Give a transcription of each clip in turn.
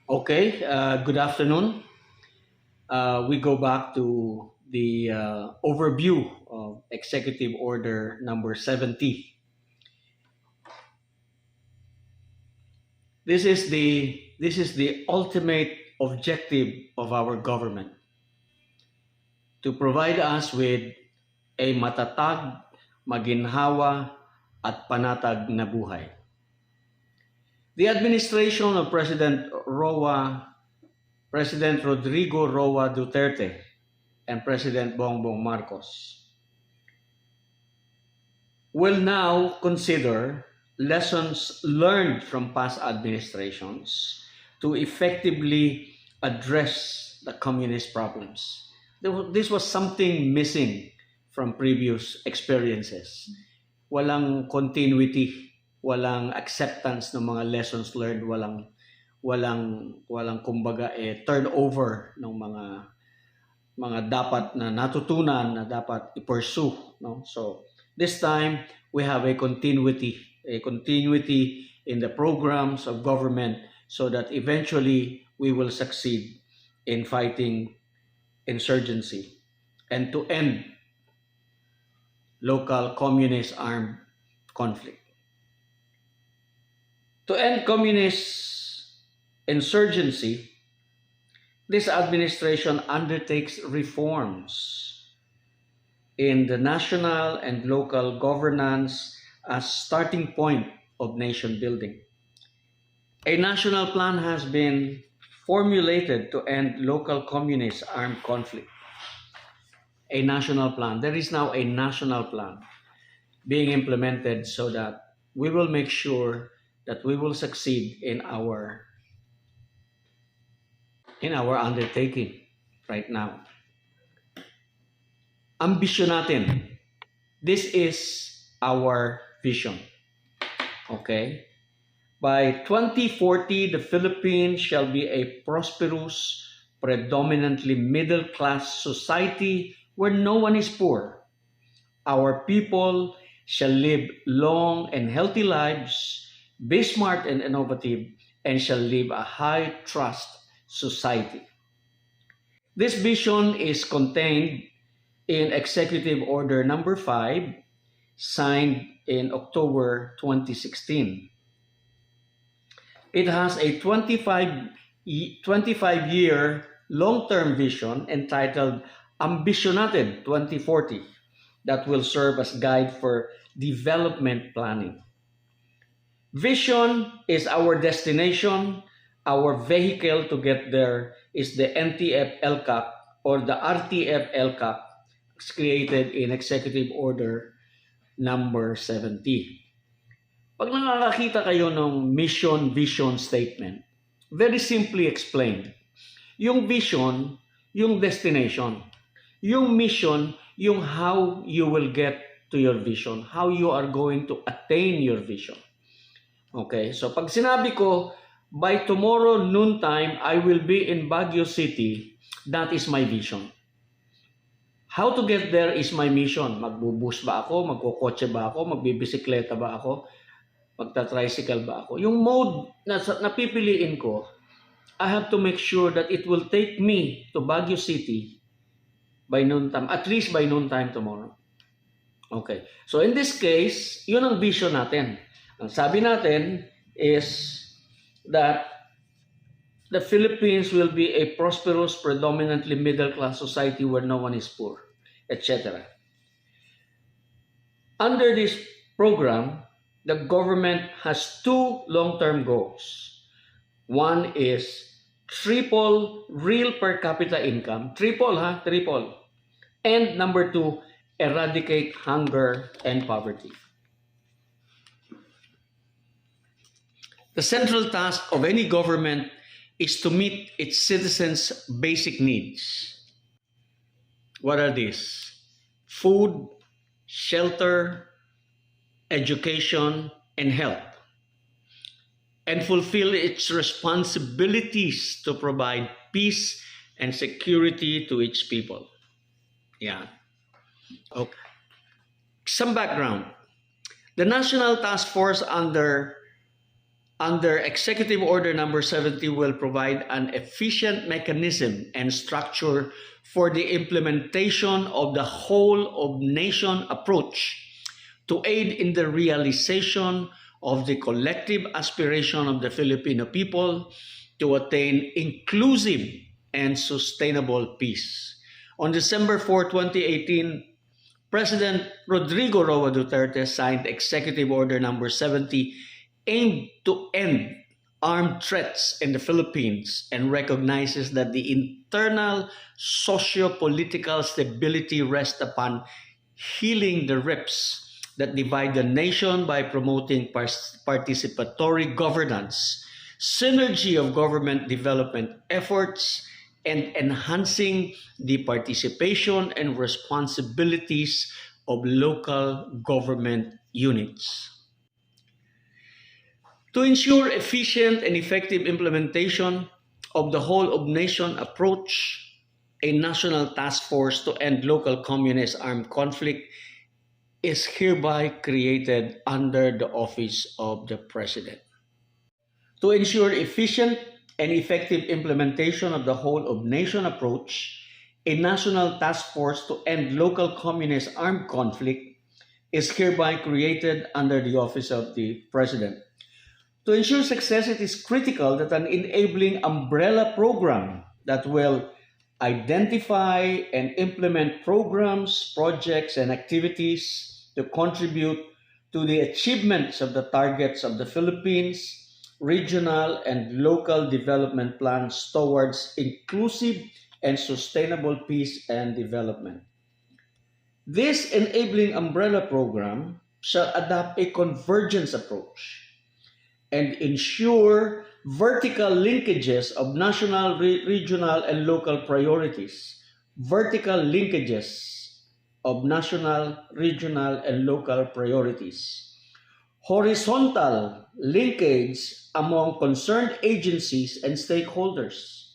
Okay, good afternoon. We go back to the overview of Executive Order number 70. This is the ultimate objective of our government, to provide us with a matatag, maginhawa at panatag na buhay. The administration of President Rodrigo Roa Duterte and President Bongbong Marcos will now consider lessons learned from past administrations to effectively address the communist problems. This was something missing from previous experiences. Walang continuity, walang acceptance ng mga lessons learned, walang kumbaga turnover ng mga dapat na natutunan na dapat i-pursue, no? So this time we have a continuity in the programs of government, so that eventually we will succeed in fighting insurgency and to end local communist armed conflict. To end communist insurgency, this administration undertakes reforms in the national and local governance as starting point of nation building. A national plan has been formulated to end local communist armed conflict. A national plan. There is now a national plan being implemented so that we will make sure that we will succeed in our undertaking right now. Ambisyon natin. This is our vision. Okay? By 2040, the Philippines shall be a prosperous, predominantly middle-class society where no one is poor. Our people shall live long and healthy lives, be smart and innovative, and shall live a high-trust society. This vision is contained in Executive Order number 5, signed in October 2016. It has a 25-year long-term vision entitled Ambisyon Natin 2040 that will serve as guide for development planning. Vision is our destination. Our vehicle to get there is the NTF-ELCAC or the RTF-ELCAC created in Executive Order number 70. Pag nakakita kayo ng mission, vision statement, very simply explained. Yung vision, yung destination. Yung mission, yung how you will get to your vision, how you are going to attain your vision. Okay, so pag sinabi ko, by tomorrow noontime, I will be in Baguio City, that is my vision. How to get there is my mission. Magbubus ba ako? Magkukotse ba ako? Magbibisikleta ba ako? Magta-tricycle ba ako? Yung mode na napipiliin ko, I have to make sure that it will take me to Baguio City by noontime, at least by noontime tomorrow. Okay. So in this case, yun ang vision natin. Ang sabi natin is that the Philippines will be a prosperous, predominantly middle-class society where no one is poor, etc. Under this program, the government has two long-term goals. One is triple real per capita income. Triple. And number two, eradicate hunger and poverty. The central task of any government is to meet its citizens' basic needs. What are these? Food, shelter, education, and health. And fulfill its responsibilities to provide peace and security to its people. Yeah. Okay. Some background. The National Task Force under under Executive Order number 70 will provide an efficient mechanism and structure for the implementation of the whole of nation approach to aid in the realization of the collective aspiration of the Filipino people to attain inclusive and sustainable peace. On December 4, 2018, President Rodrigo Roa Duterte signed Executive Order number 70 aimed to end armed threats in the Philippines and recognizes that the internal socio-political stability rests upon healing the rifts that divide the nation by promoting participatory governance, synergy of government development efforts, and enhancing the participation and responsibilities of local government units. To ensure efficient and effective implementation of the whole of nation approach, a national task force to end local communist armed conflict is hereby created under the office of the President. To ensure efficient and effective implementation of the whole of nation approach, a national task force to end local communist armed conflict is hereby created under the office of the President. To ensure success, it is critical that an enabling umbrella program that will identify and implement programs, projects, and activities to contribute to the achievements of the targets of the Philippines, regional and local development plans towards inclusive and sustainable peace and development. This enabling umbrella program shall adopt a convergence approach and ensure vertical linkages of national, regional, and local priorities. Vertical linkages of national, regional, and local priorities. Horizontal linkage among concerned agencies and stakeholders.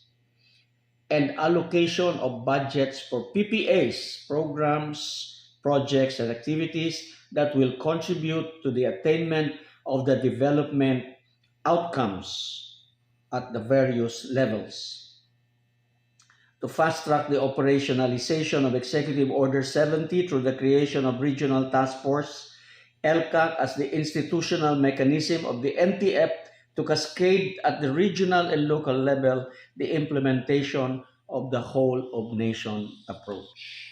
And allocation of budgets for PPAs, programs, projects, and activities that will contribute to the attainment of the development outcomes at the various levels. To fast-track the operationalization of Executive Order 70 through the creation of Regional Task Force, ELCAC as the institutional mechanism of the NTF to cascade at the regional and local level the implementation of the whole of nation approach.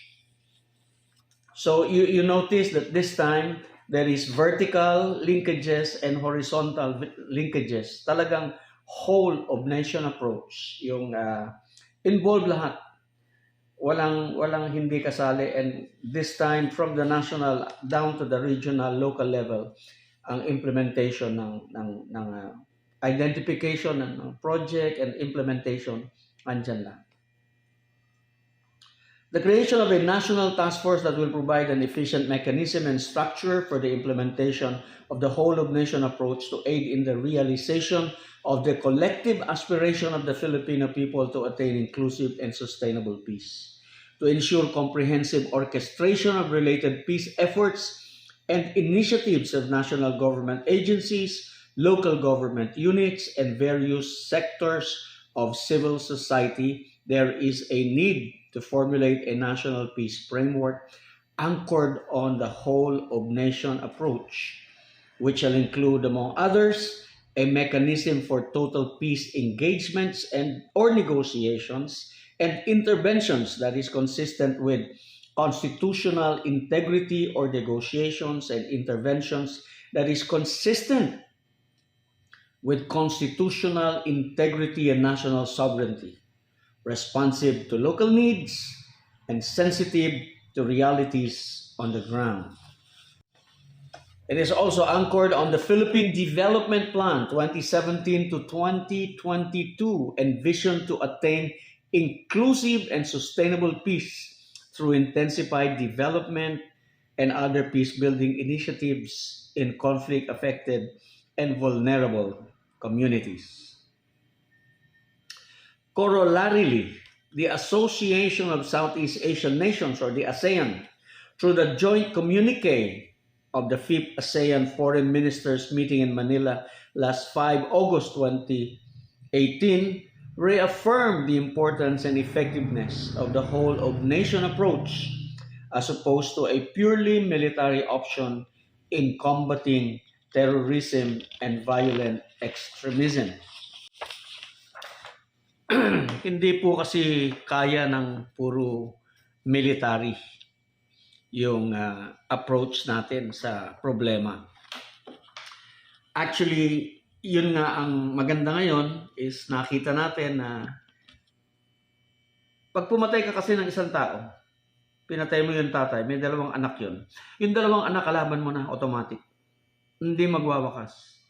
So you notice that this time, there is vertical linkages and horizontal linkages. Talagang whole of nation approach. Yung involve lahat. Walang hindi kasali. And this time, from the national down to the regional, local level, ang implementation ng identification ng project and implementation, andyan lang. The creation of a national task force that will provide an efficient mechanism and structure for the implementation of the whole of nation approach to aid in the realization of the collective aspiration of the Filipino people to attain inclusive and sustainable peace. To ensure comprehensive orchestration of related peace efforts and initiatives of national government agencies, local government units, and various sectors of civil society, there is a need to formulate a national peace framework anchored on the whole of nation approach, which shall include, among others, a mechanism for total peace engagements and or negotiations and interventions that is consistent with constitutional integrity or negotiations and interventions that is consistent with constitutional integrity and national sovereignty, responsive to local needs, and sensitive to realities on the ground. It is also anchored on the Philippine Development Plan 2017 to 2022, envisioned to attain inclusive and sustainable peace through intensified development and other peace-building initiatives in conflict-affected and vulnerable communities. Corollarily, the Association of Southeast Asian Nations, or the ASEAN, through the joint communique of the 5th ASEAN Foreign Ministers meeting in Manila last 5 August 2018 reaffirmed the importance and effectiveness of the whole-of-nation approach as opposed to a purely military option in combating terrorism and violent extremism. Hindi po kasi kaya ng puro military yung approach natin sa problema. Actually, yun nga ang maganda ngayon is nakita natin na pag pumatay ka kasi ng isang tao, pinatay mo yung tatay, may 2 anak yun. Yung 2 anak, kalaban mo na automatic. Hindi magwawakas.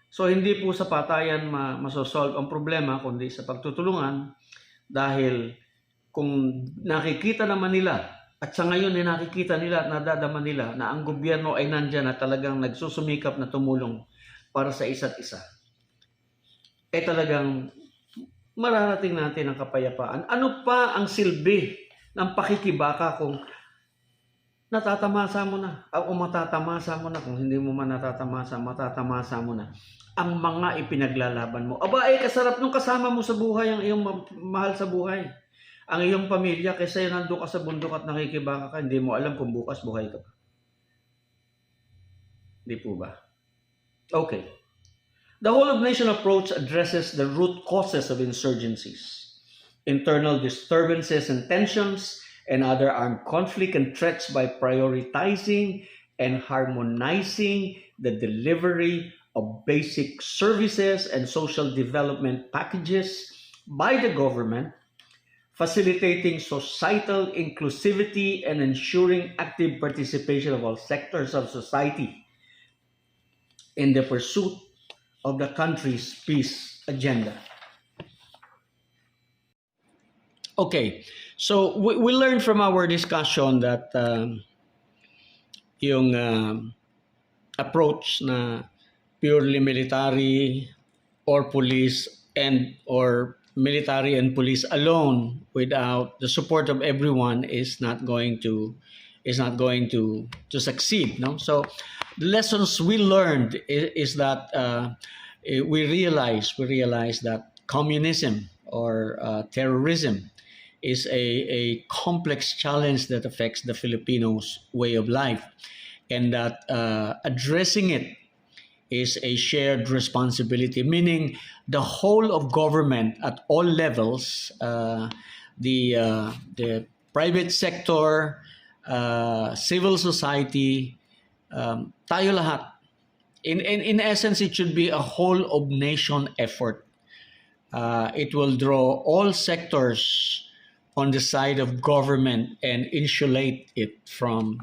So, hindi po sa patayan masosolve ang problema, kundi sa pagtutulungan dahil kung nakikita naman nila at sa ngayon ay nakikita nila at nadadama nila na ang gobyerno ay nandyan at talagang nagsusumikap na tumulong para sa isa't isa, eh talagang mararating natin ang kapayapaan. Ano pa ang silbi ng pakikibaka kung natatamasa mo na o matatamasa mo na? Kung hindi mo man natatamasa, matatamasa mo na ang mga ipinaglalaban mo. Aba, kasarap nung kasama mo sa buhay ang iyong mahal sa buhay. Ang iyong pamilya, kaysa yun nandun ka sa bundok at nakikibaka ka, hindi mo alam kung bukas buhay ka pa. Di po ba? Okay. The whole-of-nation approach addresses the root causes of insurgencies, internal disturbances and tensions, and other armed conflict and threats by prioritizing and harmonizing the delivery of basic services and social development packages by the government, facilitating societal inclusivity and ensuring active participation of all sectors of society in the pursuit of the country's peace agenda. Okay, so we learned from our discussion that yung approach na purely military or police or military and police alone without the support of everyone is not going to succeed. No, so the lessons we learned is that we realize that communism or terrorism is a complex challenge that affects the Filipinos' way of life, and that addressing it is a shared responsibility, meaning the whole of government at all levels, the private sector, civil society, tayo lahat. In essence, it should be a whole of nation effort. It will draw all sectors on the side of government and insulate it from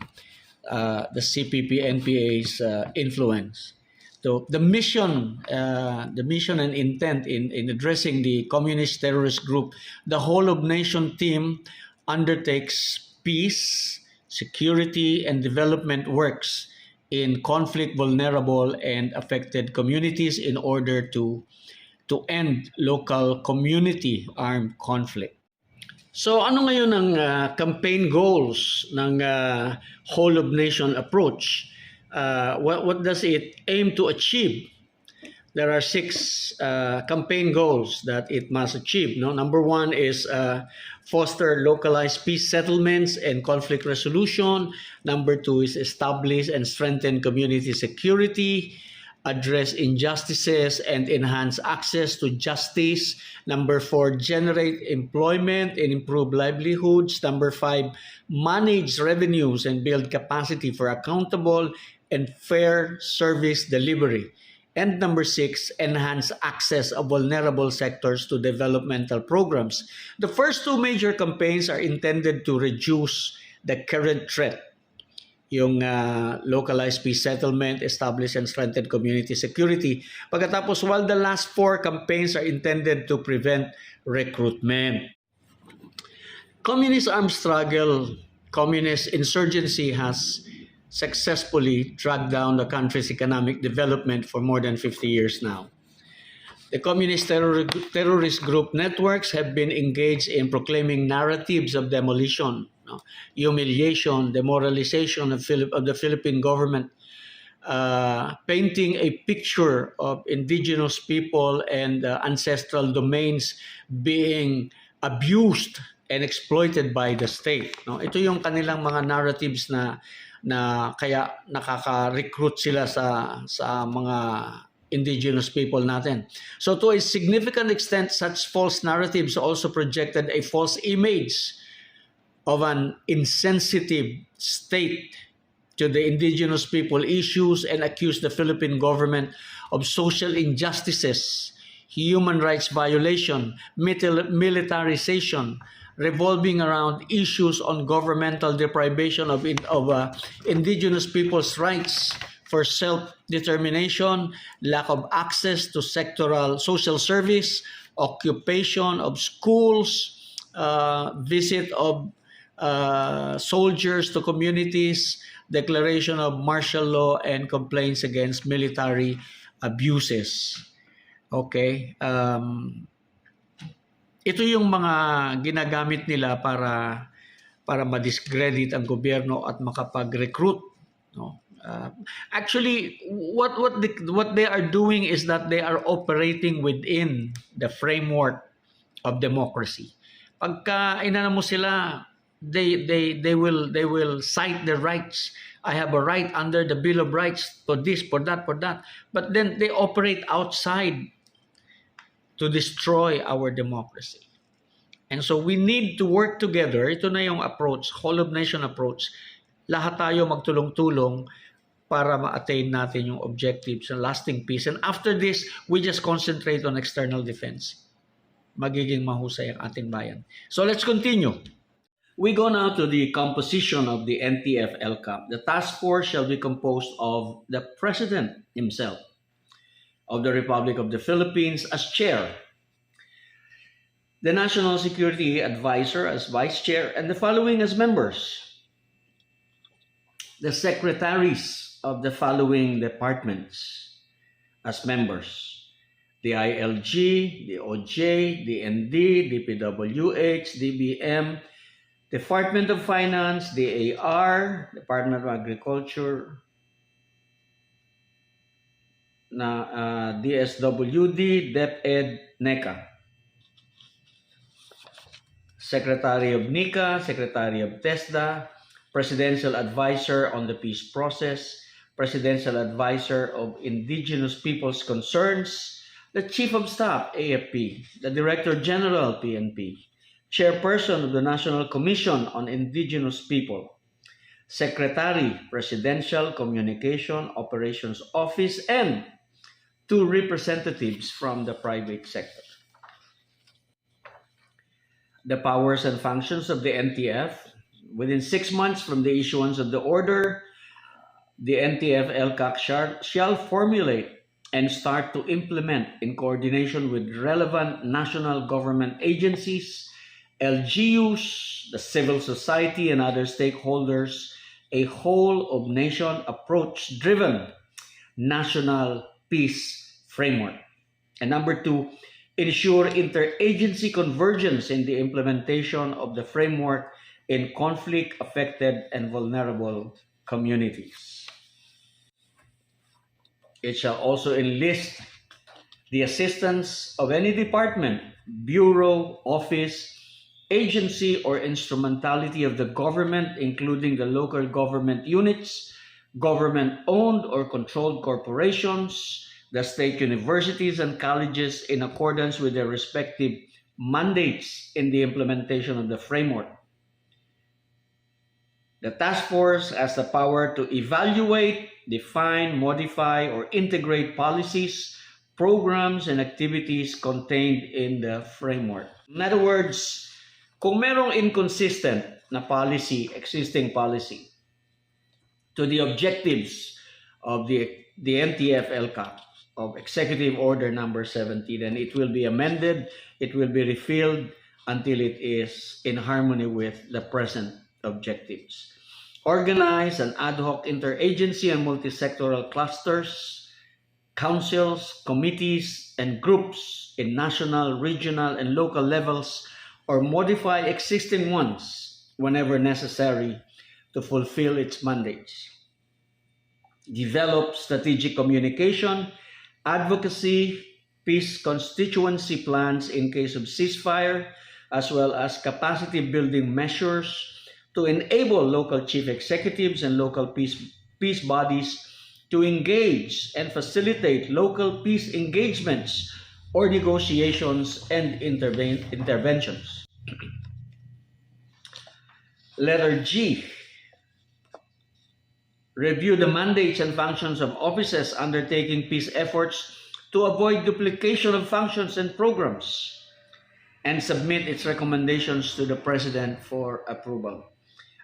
the CPP-NPA's influence. So the mission and intent in addressing the communist terrorist group, the whole of nation team undertakes peace, security, and development works in conflict vulnerable and affected communities in order to end local community armed conflict. So ano ngayon ang campaign goals ng whole of nation approach? What does it aim to achieve? There are 6 campaign goals that it must achieve. No? Number 1 is foster localized peace settlements and conflict resolution. Number 2 is establish and strengthen community security, address injustices and enhance access to justice. Number 4, generate employment and improve livelihoods. Number 5, manage revenues and build capacity for accountable and fair service delivery. And number 6, enhance access of vulnerable sectors to developmental programs. The first 2 major campaigns are intended to reduce the current threat. Yung localized peace settlement, establish and strengthen community security. Pagkatapos, while the last 4 campaigns are intended to prevent recruitment. Communist armed struggle, communist insurgency has successfully dragged down the country's economic development for more than 50 years now. The communist terrorist group networks have been engaged in proclaiming narratives of demolition no? Humiliation, demoralization of the Philippine government, painting a picture of indigenous people and ancestral domains being abused and exploited by the state. No? Ito yung kanilang mga narratives na kaya nakaka-recruit sila sa mga indigenous people natin. So to a significant extent, such false narratives also projected a false image of an insensitive state to the indigenous people issues and accused the Philippine government of social injustices, human rights violation, militarization, revolving around issues on governmental deprivation of indigenous people's rights for self-determination, lack of access to sectoral social service, occupation of schools, visit of soldiers to communities, declaration of martial law, and complaints against military abuses. Okay? Ito yung mga ginagamit nila para ma-discredit ang gobyerno at makapag-recruit. No? Actually, what they are doing is that they are operating within the framework of democracy. Pagka inana mo sila, they will cite their rights. I have a right under the Bill of Rights for this, for that, for that. But then they operate outside to destroy our democracy. And so we need to work together. Ito na yung approach, whole of nation approach. Lahat tayo magtulong-tulong para ma-attain natin yung objectives and lasting peace. And after this, we just concentrate on external defense. Magiging mahusay ang ating bayan. So let's continue. We go now to the composition of the NTF-ELCAC. The task force shall be composed of the President himself of the Republic of the Philippines as chair, the National Security Advisor as vice chair, and the following as members: the secretaries of the following departments as members: the ILG, the OJ, the ND, DPWH, DBM, Department of Finance, the AR, Department of Agriculture, DSWD, DepEd, NECA. Secretary of NICA, Secretary of TESDA, Presidential Advisor on the Peace Process, Presidential Advisor of Indigenous Peoples Concerns, the Chief of Staff, AFP, the Director General, PNP, Chairperson of the National Commission on Indigenous People, Secretary, Presidential Communication Operations Office, and 2 representatives from the private sector. The powers and functions of the NTF. Within 6 months from the issuance of the order, the NTF-ELCAC shall formulate and start to implement, in coordination with relevant national government agencies, LGUs, the civil society, and other stakeholders, a whole-of-nation approach-driven national peace framework. And number 2, ensure interagency convergence in the implementation of the framework in conflict-affected and vulnerable communities. It shall also enlist the assistance of any department, bureau, office, agency, or instrumentality of the government, including the local government units, government-owned or controlled corporations, the state universities and colleges, in accordance with their respective mandates in the implementation of the framework. The task force has the power to evaluate, define, modify, or integrate policies, programs, and activities contained in the framework. In other words, kung merong inconsistent na policy, existing policy, to the objectives of the NTF-ELCAC, of Executive Order number 70, then it will be amended, it will be refilled until it is in harmony with the present objectives. Organize an ad hoc interagency and multisectoral clusters, councils, committees, and groups in national, regional, and local levels, or modify existing ones whenever necessary to fulfill its mandates. Develop strategic communication, advocacy, peace constituency plans in case of ceasefire, as well as capacity building measures to enable local chief executives and local peace bodies to engage and facilitate local peace engagements or negotiations and interventions. Letter G. Review the mandates and functions of offices undertaking peace efforts to avoid duplication of functions and programs, and submit its recommendations to the President for approval.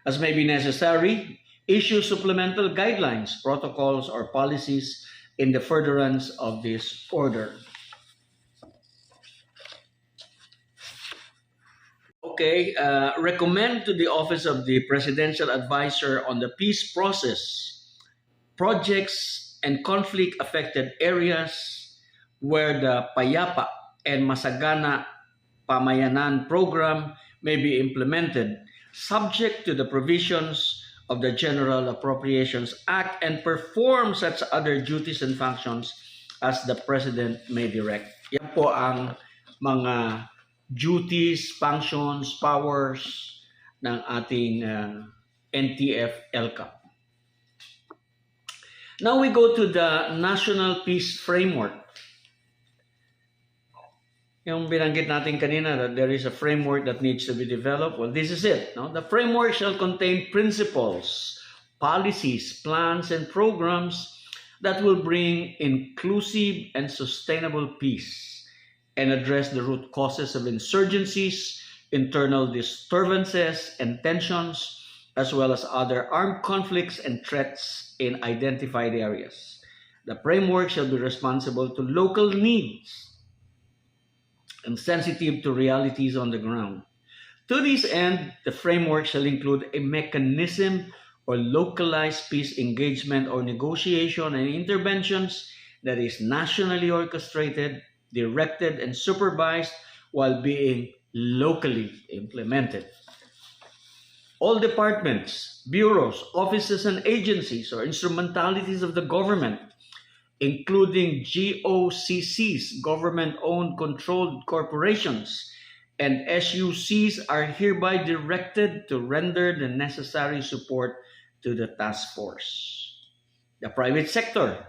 As may be necessary, issue supplemental guidelines, protocols, or policies in the furtherance of this order. Okay, recommend to the Office of the Presidential Advisor on the Peace Process projects and conflict-affected areas where the Payapa and Masagana Pamayanan program may be implemented, subject to the provisions of the General Appropriations Act, and perform such other duties and functions as the President may direct. Yan po ang mga duties, functions, powers ng ating NTF-ELCAC. Now we go to the National Peace Framework. Yung binanggit natin kanina that there is a framework that needs to be developed. Well, this is it. No? The framework shall contain principles, policies, plans, and programs that will bring inclusive and sustainable peace and address the root causes of insurgencies, internal disturbances and tensions, as well as other armed conflicts and threats in identified areas. The framework shall be responsible to local needs and sensitive to realities on the ground. To this end, the framework shall include a mechanism or localized peace engagement or negotiation and interventions that is nationally orchestrated, directed, and supervised while being locally implemented. All departments, bureaus, offices, and agencies or instrumentalities of the government, including GOCCs, government-owned controlled corporations, and SUCs are hereby directed to render the necessary support to the task force. The private sector,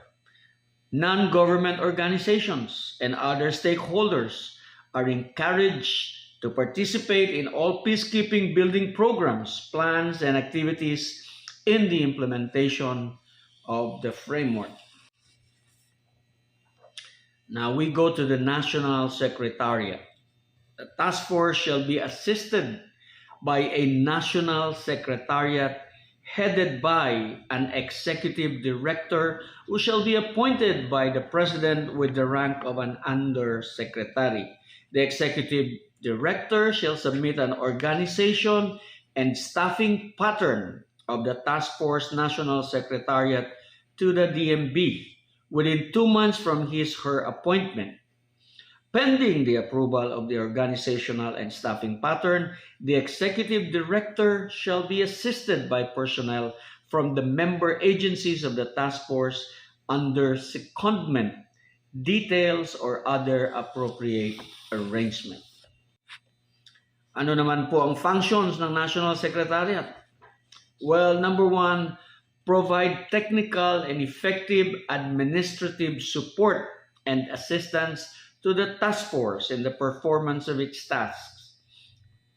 non-government organizations, and other stakeholders are encouraged to participate in all peacekeeping building programs, plans, and activities in the implementation of the framework. Now we go to the National Secretariat. The task force shall be assisted by a National Secretariat headed by an executive director who shall be appointed by the President with the rank of an undersecretary. The executive director shall submit an organization and staffing pattern of the Task Force National Secretariat to the DMB within 2 months from his/her appointment. Pending the approval of the organizational and staffing pattern, the executive director shall be assisted by personnel from the member agencies of the task force under secondment, details, or other appropriate arrangement. Ano naman po ang functions ng National Secretariat? Well, number 1, provide technical and effective administrative support and assistance to the task force in the performance of its tasks,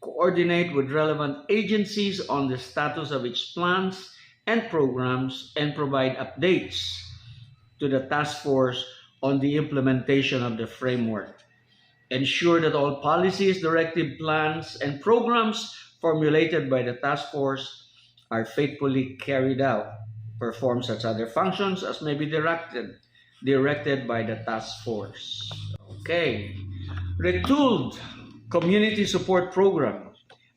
coordinate with relevant agencies on the status of its plans and programs, and provide updates to the task force on the implementation of the framework. Ensure that all policies, directive plans, and programs formulated by the task force are faithfully carried out. Perform such other functions as may be directed by the task force. Okay. Retooled Community Support Program,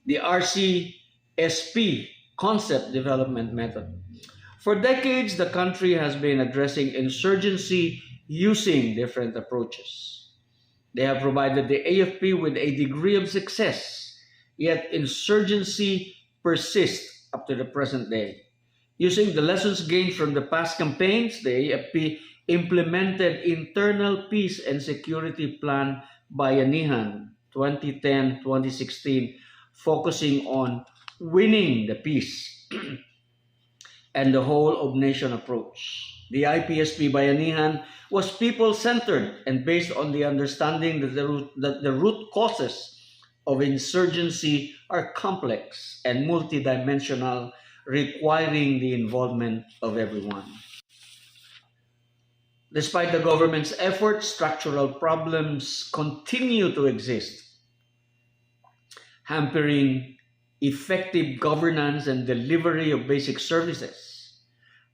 the RCSP Concept Development Method. For decades, the country has been addressing insurgency using different approaches. They have provided the AFP with a degree of success, yet insurgency persist up to the present day. Using the lessons gained from the past campaigns, the AFP implemented Internal Peace and Security Plan Bayanihan 2010-2016, focusing on winning the peace and the whole of nation approach. The IPSP Bayanihan was people-centered and based on the understanding that the root causes of insurgency are complex and multidimensional, requiring the involvement of everyone. Despite the government's efforts, structural problems continue to exist, hampering effective governance and delivery of basic services.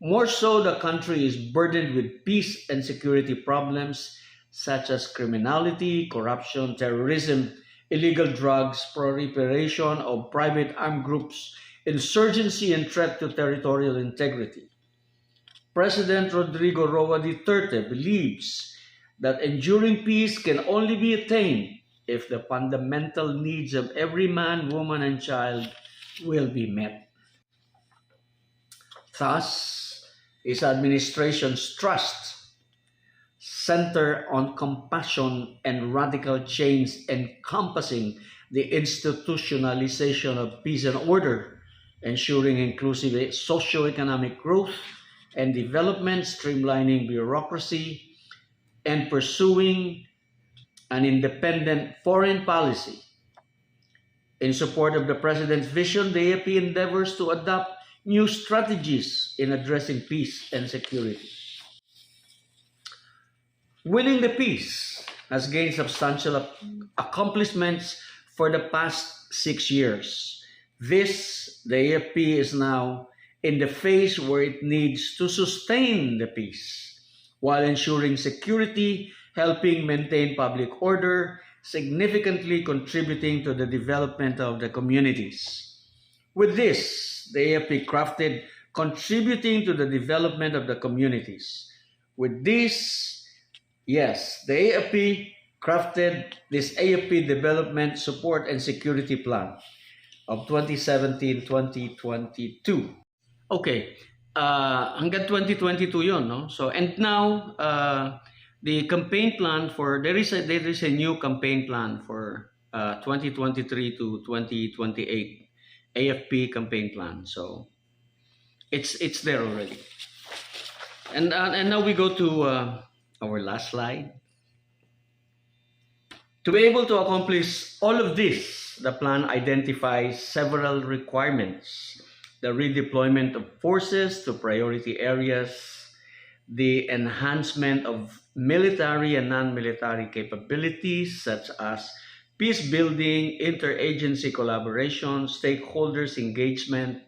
More so, the country is burdened with peace and security problems such as criminality, corruption, terrorism, illegal drugs, proliferation of private armed groups, insurgency, and threat to territorial integrity. President Rodrigo Roa Duterte believes that enduring peace can only be attained if the fundamental needs of every man, woman, and child will be met. Thus, his administration's trust center on compassion and radical change encompassing the institutionalization of peace and order, ensuring inclusive socio-economic growth and development, streamlining bureaucracy, and pursuing an independent foreign policy. In support of the President's vision, the AFP endeavors to adopt new strategies in addressing peace and security. Winning the peace has gained substantial accomplishments for the past 6 years. The AFP is now in the phase where it needs to sustain the peace while ensuring security, helping maintain public order, significantly contributing to the development of the communities. With this, the AFP crafted contributing to the development of the communities. With this, yes, the AFP crafted this AFP Development Support and Security Plan of 2017-2022. Okay, hanggang 2022 yun, no? So, and now, the campaign plan for, there is a new campaign plan for 2023 to 2028, AFP campaign plan. So, it's there already. And now we go to our last slide. To be able to accomplish all of this, the plan identifies several requirements. The redeployment of forces to priority areas, the enhancement of military and non-military capabilities such as peace building, interagency collaboration, stakeholders engagement,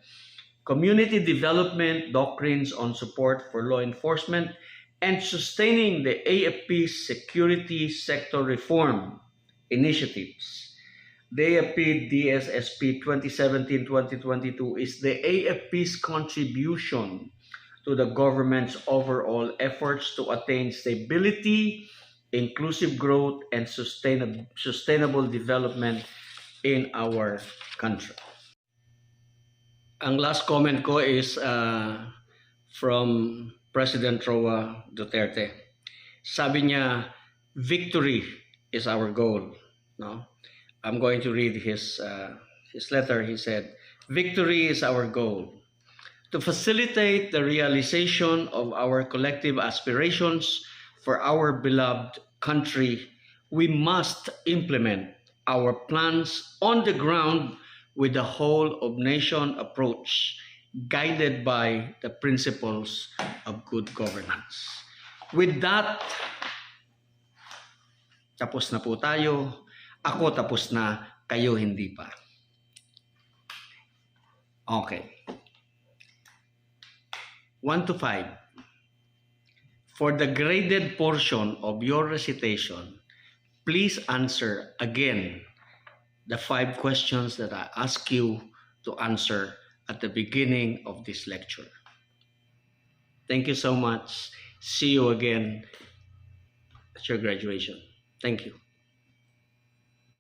community development, doctrines on support for law enforcement, and sustaining the AFP's security sector reform initiatives. The AFP DSSP 2017-2022 is the AFP's contribution to the government's overall efforts to attain stability, inclusive growth, and sustainable development in our country. Ang last comment ko is from President Roa Duterte. Sabi niya, victory is our goal. No? I'm going to read his letter. He said, victory is our goal. To facilitate the realization of our collective aspirations for our beloved country, we must implement our plans on the ground with the whole of nation approach, guided by the principles of good governance. With that, tapos na po tayo. Ako tapos na, kayo hindi pa. Okay. 1 to 5. For the graded portion of your recitation, please answer again the 5 questions that I ask you to answer at the beginning of this lecture. Thank you so much. See you again at your graduation. Thank you.